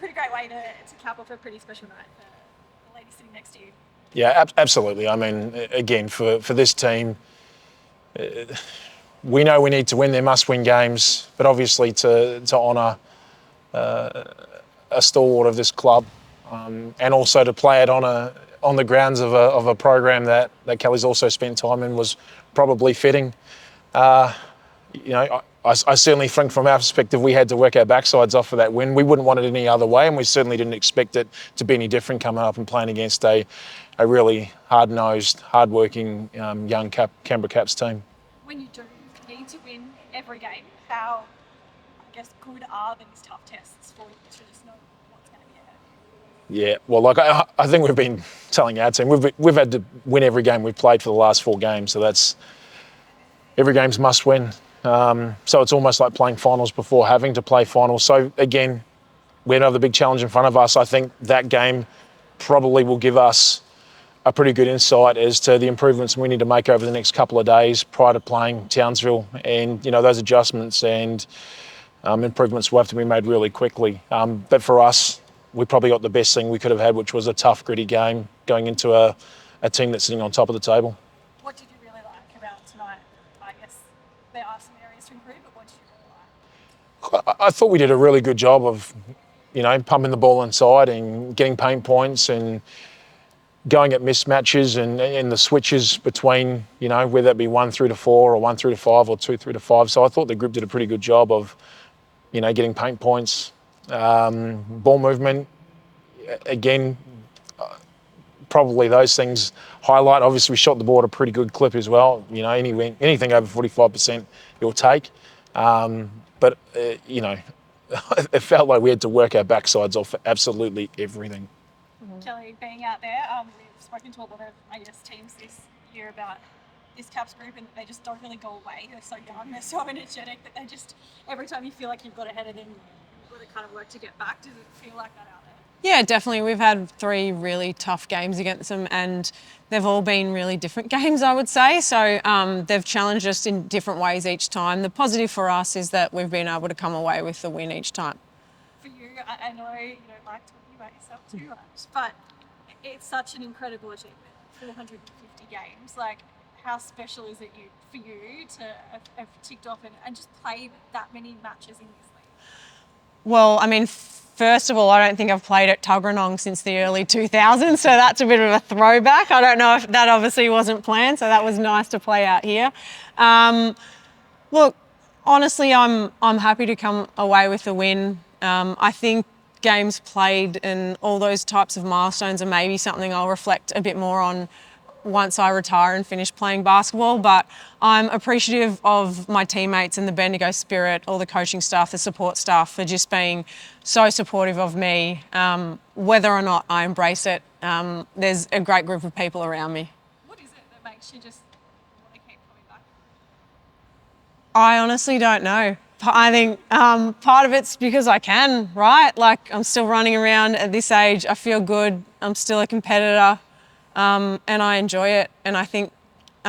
pretty great way to cap off a pretty special night for the lady sitting next to you. Yeah, absolutely. I mean, again, for this team, we know we need to win their must-win games, but obviously to honour a stalwart of this club, and also to play it on the grounds of a program that Kelly's also spent time in was probably fitting. I certainly think from our perspective we had to work our backsides off for that win. We wouldn't want it any other way, and we certainly didn't expect it to be any different coming up and playing against a really hard-nosed, hard-working young Canberra Caps team. When you do need to win every game, how, I guess, good are these tough tests for you to just know what's going to be ahead? Yeah, well, like I think we've been telling our team, we've had to win every game we've played for the last 4 games, so that's every game's must win. So it's almost like playing finals before having to play finals. So again, we have another big challenge in front of us. I think that game probably will give us a pretty good insight as to the improvements we need to make over the next couple of days prior to playing Townsville, and those adjustments and improvements will have to be made really quickly. But for us, we probably got the best thing we could have had, which was a tough, gritty game going into a team that's sitting on top of the table. What did you really like about tonight? I guess there are some areas to improve, but what did you really like? I thought we did a really good job of, pumping the ball inside and getting paint points and going at mismatches and the switches between, whether it be 1 through to 4 or 1 through to 5 or 2 through to 5. So I thought the group did a pretty good job of, getting paint points, ball movement. Again, probably those things highlight. Obviously, we shot the ball at a pretty good clip as well. Anything over 45% you'll take. But it felt like we had to work our backsides off for absolutely everything. Kelly, being out there, we've spoken to a lot of, teams this year about this Caps group, and they just don't really go away. They're so young, they're so energetic, that they just, every time you feel like you've got ahead of them, you've got to kind of work to get back. Does it feel like that out there? Yeah, definitely. We've had 3 really tough games against them, and they've all been really different games, I would say. So they've challenged us in different ways each time. The positive for us is that we've been able to come away with the win each time. For you, I know you don't like talking about yourself too much, but it's such an incredible achievement, 450 games. Like, how special is it for you to have ticked off and just played that many matches in this league? Well, I mean, first of all, I don't think I've played at Tuggeranong since the early 2000s, so that's a bit of a throwback. I don't know if that obviously wasn't planned, so that was nice to play out here. Look, honestly, I'm happy to come away with the win. I think games played and all those types of milestones are maybe something I'll reflect a bit more on once I retire and finish playing basketball, but I'm appreciative of my teammates and the Bendigo spirit, all the coaching staff, the support staff for just being so supportive of me, whether or not I embrace it. There's a great group of people around me. What is it that makes you just want to keep coming back? I honestly don't know. I think part of it's because I can, right? Like, I'm still running around at this age. I feel good. I'm still a competitor. And I enjoy it. And I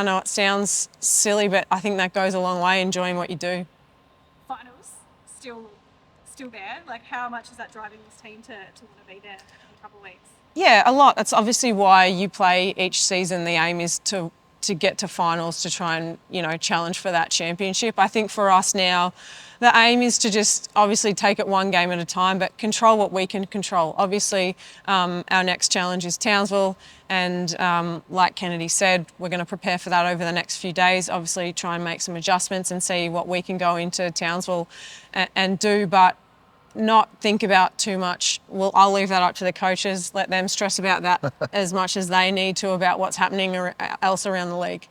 know it sounds silly, but I think that goes a long way, enjoying what you do. Finals, still there? Like, how much is that driving this team to want to be there in a couple of weeks? Yeah, a lot. That's obviously why you play each season. The aim is to get to finals, to try and, challenge for that championship. I think for us now, the aim is to just obviously take it one game at a time, but control what we can control. Obviously, our next challenge is Townsville, and like Kennedy said, we're going to prepare for that over the next few days. Obviously, try and make some adjustments and see what we can go into Townsville and do, but not think about too much. I'll leave that up to the coaches, let them stress about that as much as they need to about what's happening else around the league.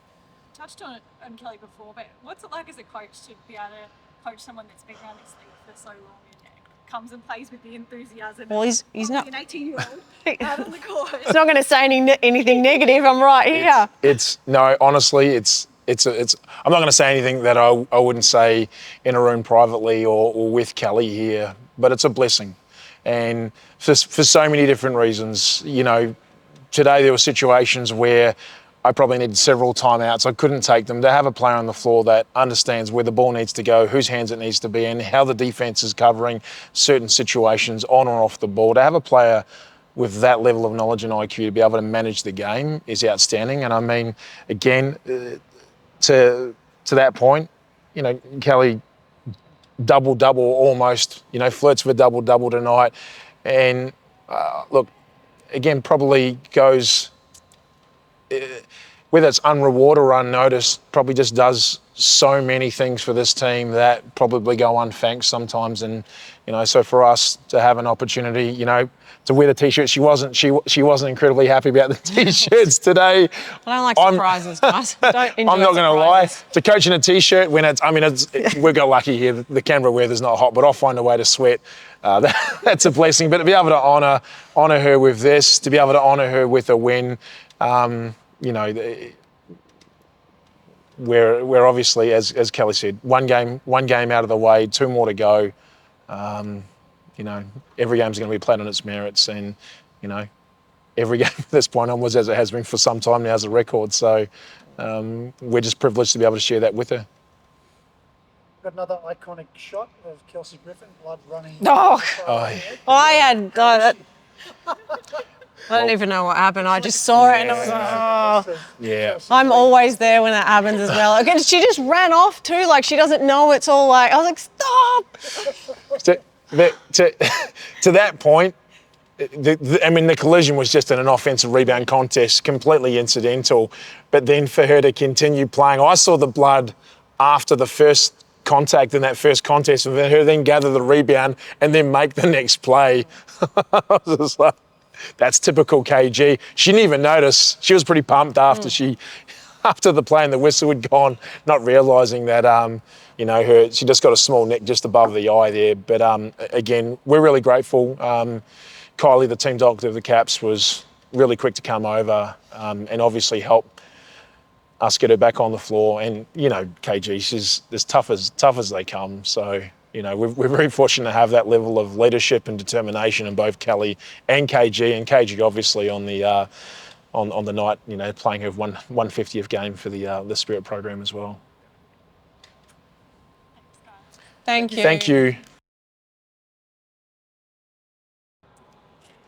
Touched on it, Kelly, before, but what's it like as a coach to be able to coach someone that's been around this league for so long and comes and plays with the enthusiasm? Well, he's not an 18-year-old out on the court. He's not going to say anything negative. I'm right here. No, honestly, it's. I'm not going to say anything that I wouldn't say in a room privately or with Kelly here, but it's a blessing, and for so many different reasons. Today there were situations where I probably needed several timeouts. I couldn't take them. To have a player on the floor that understands where the ball needs to go, whose hands it needs to be in, how the defence is covering certain situations on or off the ball. To have a player with that level of knowledge and IQ to be able to manage the game is outstanding. And I mean, again, to that point, you know, Kelly double almost, you know, flirts with double tonight. And look, again, probably goes, whether it's unrewarded or unnoticed, probably just does so many things for this team that probably go unthanked sometimes. And, you know, so for us to have an opportunity, you know, to wear the t-shirt, she wasn't incredibly happy about the t-shirts today. I don't like surprises, guys. Don't enjoy I'm not going to lie. surprises. To coach in a t-shirt when we got lucky here. The Canberra weather's not hot, but I'll find a way to sweat. That's a blessing. But to be able to honour her with this, to be able to honour her with a win, you know, we're obviously, as Kelly said, one game out of the way, 2 more to go. You know, every game's going to be played on its merits, and you know, every game from this point onwards, as it has been for some time now, as a record. So we're just privileged to be able to share that with her. Got another iconic shot of Kelsey Griffin, blood running. Oh, Yeah. I don't even know what happened. I just saw it and I was like, oh. Yeah. I'm always there when that happens as well. Again, she just ran off too, like she doesn't know it's all like, I was like, stop. To that point, the collision was just in an offensive rebound contest, completely incidental. But then for her to continue playing, I saw the blood after the first contact in that first contest, and her then gather the rebound and then make the next play. I was just like, that's typical KG. She didn't even notice. She was pretty pumped after after the play and the whistle had gone, not realising that you know, she just got a small nick just above the eye there. But again, we're really grateful. Kylie, the team doctor of the Caps, was really quick to come over and obviously help us get her back on the floor. And you know, KG, she's as tough as they come. So you know, we're very fortunate to have that level of leadership and determination in both Kelly and KG. And KG obviously on the night, you know, playing her 150th game for the Spirit program as well. Thank you. Thank you.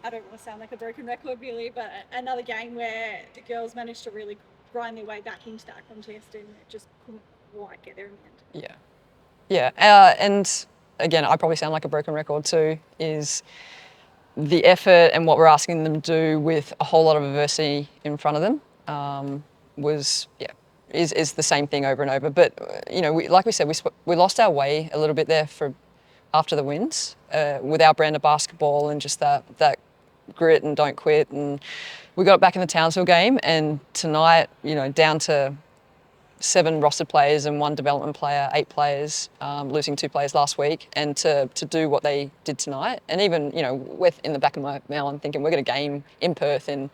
I don't want to sound like a broken record, really, but another game where the girls managed to really grind their way back into that contest and just couldn't quite get there in the end. Yeah, and again, I probably sound like a broken record too, is the effort and what we're asking them to do with a whole lot of adversity in front of them is the same thing over and over. But, you know, like we said, we lost our way a little bit there after the wins with our brand of basketball and just that grit and don't quit. And we got back in the Townsville game, and tonight, you know, down to 7 rostered players and 1 development player, 8 players, losing 2 players last week, and to do what they did tonight. And even, you know, with in the back of my mind, I'm thinking we're going to game in Perth in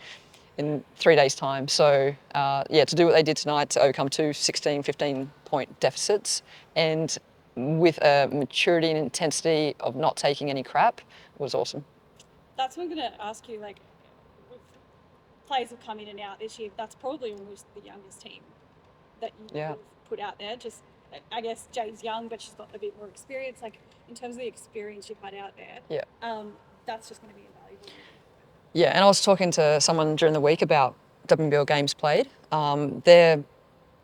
3 days' time. So, to do what they did tonight, to overcome 2 16, 15-point deficits, and with a maturity and intensity of not taking any crap, was awesome. That's what I'm going to ask you, like, players have come in and out this year. That's probably almost the youngest team that you've put out there. Just, I guess Jay's young, but she's got a bit more experience. Like, in terms of the experience you've had out there, that's just going to be invaluable. Yeah, and I was talking to someone during the week about WNBL games played. Their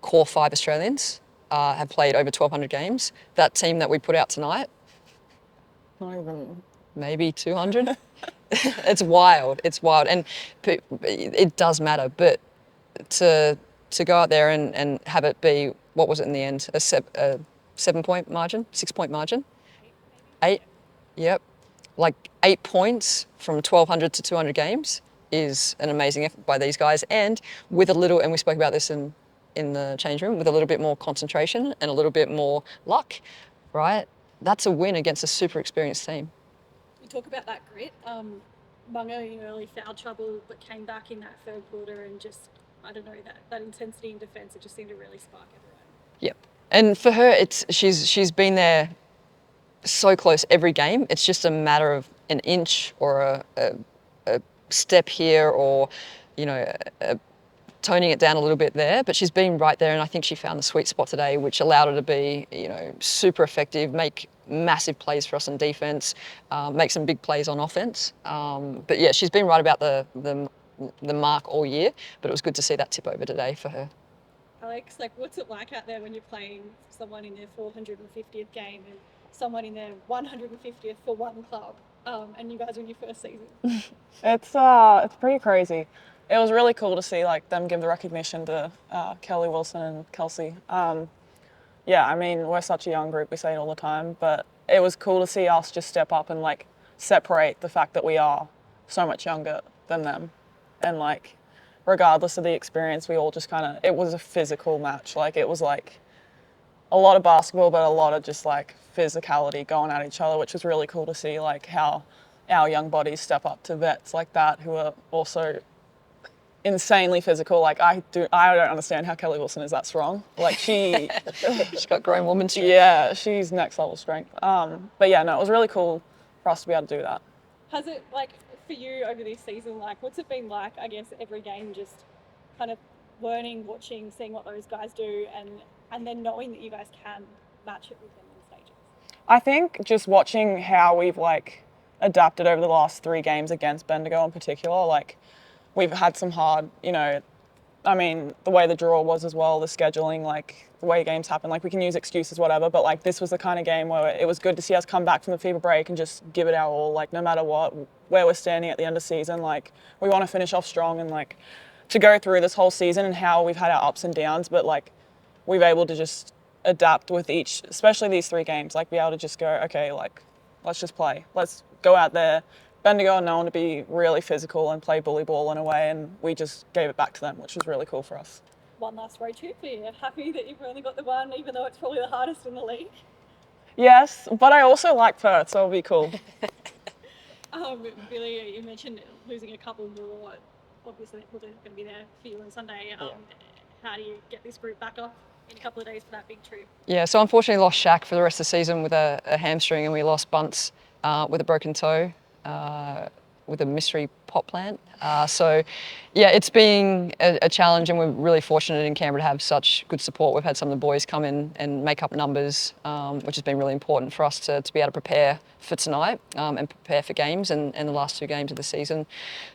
core 5 Australians have played over 1,200 games. That team that we put out tonight, maybe 200. It's wild. It's wild, and it does matter. But to go out there and have it be, what was it in the end? A 7-point margin, 6-point margin, 8. Yep, like 8 points from 1,200 to 200 games is an amazing effort by these guys, and with a little, and we spoke about this in the change room, with a little bit more concentration and a little bit more luck, right? That's a win against a super experienced team. You talk about that grit. Mungo in early foul trouble, but came back in that third quarter and just, I don't know, that intensity in defence, it just seemed to really spark everyone. Yep. And for her, she's been there so close every game. It's just a matter of an inch or a step here, or, you know, toning it down a little bit there, but she's been right there, and I think she found the sweet spot today, which allowed her to be, super effective, make massive plays for us on defense, make some big plays on offense. But yeah, she's been right about the mark all year, but it was good to see that tip over today for her. Alex, like, what's it like out there when you're playing someone in their 450th game and someone in their 150th for one club, and you guys are in your first season? It's pretty crazy. It was really cool to see like them give the recognition to Kelly Wilson and Kelsey. Yeah, I mean, we're such a young group, we say it all the time, but it was cool to see us just step up and like separate the fact that we are so much younger than them. And like, regardless of the experience, we all just it was a physical match. Like, it was like a lot of basketball, but a lot of just like physicality going at each other, which was really cool to see, like how our young bodies step up to vets like that who are also insanely physical. Like, I don't understand how Kelly Wilson is that strong. Like, she's got grown woman strength. Yeah, she's next level strength. But yeah, no, it was really cool for us to be able to do that. Has it, like, for you over this season, like, what's it been like, I guess, every game, just kind of learning, watching, seeing what those guys do, and then knowing that you guys can match it with them in stages? I think just watching how we've like adapted over the last 3 games against Bendigo in particular, like we've had some hard, I mean, the way the draw was as well, the scheduling, like the way games happen, like we can use excuses, whatever, but like this was the kind of game where it was good to see us come back from the FIBA break and just give it our all, like no matter what, where we're standing at the end of season, like we want to finish off strong and like to go through this whole season and how we've had our ups and downs, but like we've able to just adapt with each, especially these 3 games, like be able to just go, okay, like let's just play. Let's go out there. Bendigo are known to be really physical and play bully ball in a way, and we just gave it back to them, which was really cool for us. One last road trip. Are you happy that you've only got the one, even though it's probably the hardest in the league? Yes, but I also like Perth, so it'll be cool. Billy, you mentioned losing a couple more. Obviously, they're going to be there for you on Sunday. How do you get this group back off in a couple of days for that big trip? Yeah, so unfortunately lost Shaq for the rest of the season with a hamstring, and we lost Bunce with a broken toe with a mystery pot plant. So yeah, it's been a challenge, and we're really fortunate in Canberra to have such good support. We've had some of the boys come in and make up numbers, which has been really important for us to be able to prepare for tonight and prepare for games and the last 2 games of the season.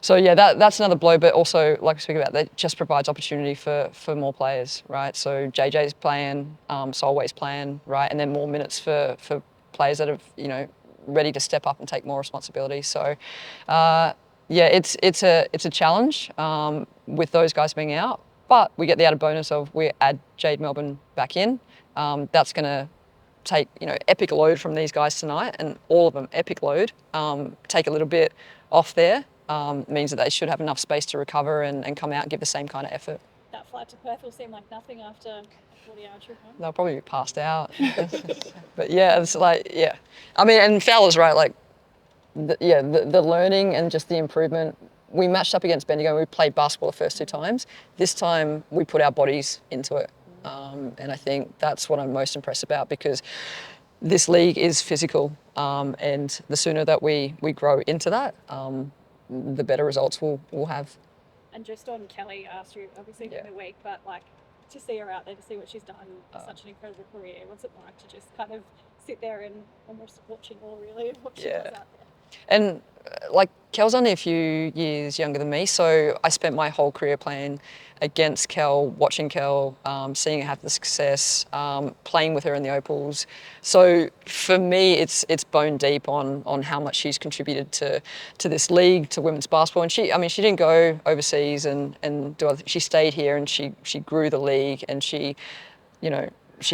So yeah, that's another blow, but also, like we speak about, that just provides opportunity for more players, right? So JJ's playing, Solway's playing, right? And then more minutes for players that have, ready to step up and take more responsibility. So yeah, it's a challenge with those guys being out, but we get the added bonus of we add Jade Melbourne back in. That's going to take epic load from these guys tonight, and all of them epic load. Take a little bit off there means that they should have enough space to recover and come out and give the same kind of effort. That flight to Perth will seem like nothing after a 40-hour trip home. They'll probably be passed out. But yeah, it's like, yeah. I mean, and Fowler's right, like, the learning and just the improvement. We matched up against Bendigo, we played basketball the first 2 times. This time we put our bodies into it. And I think that's what I'm most impressed about, because this league is physical, and the sooner that we grow into that, the better results we'll have. And just on Kelly, I asked you obviously during the week, but like to see her out there, to see what she's done, such an incredible career. What's it like to just kind of sit there and almost watch it all, really, and what she does out there? And like Kel's only a few years younger than me, so I spent my whole career playing against Kel, watching Kel, seeing her have the success, playing with her in the Opals. So for me, it's bone deep on how much she's contributed to this league, to women's basketball. And she didn't go overseas and do other things. She stayed here and she grew the league, and she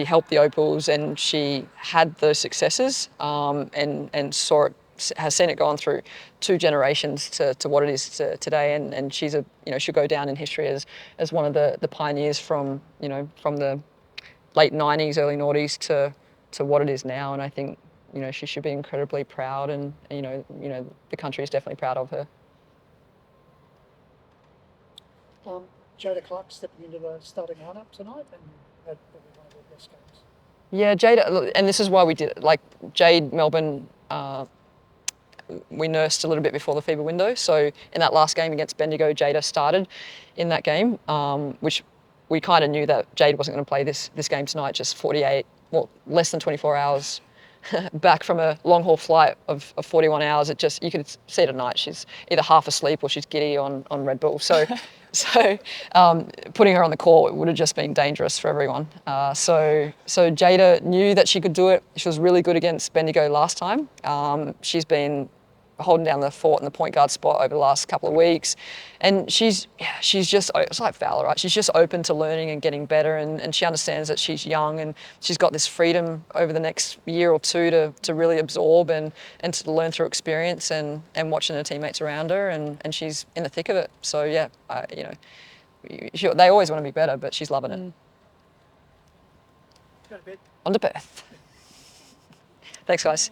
helped the Opals, and she had those successes and saw it. Has seen it gone through 2 generations to what it is today, and she's she'll go down in history as one of the pioneers from the late 90s, early noughties to what it is now. And I think she should be incredibly proud, and the country is definitely proud of her. Jada Clark stepping into the starting lineup tonight and had probably one of her best games. Yeah, Jade, and this is why we did it. Like Jade Melbourne we nursed a little bit before the FIBA window. So in that last game against Bendigo, Jada started in that game, which we kind of knew that Jade wasn't going to play this game tonight, just less than 24 hours back from a long haul flight of 41 hours. You could see it at night. She's either half asleep or she's giddy on Red Bull. So putting her on the court would have just been dangerous for everyone. So Jada knew that she could do it. She was really good against Bendigo last time. She's been holding down the fort in the point guard spot over the last couple of weeks. And she's just, it's like Fowler, right? She's just open to learning and getting better, and she understands that she's young and she's got this freedom over the next year or two to really absorb and to learn through experience and watching her teammates around her, and she's in the thick of it. So yeah, they always want to be better, but she's loving it. Go to bed. On to Perth. Thanks, guys.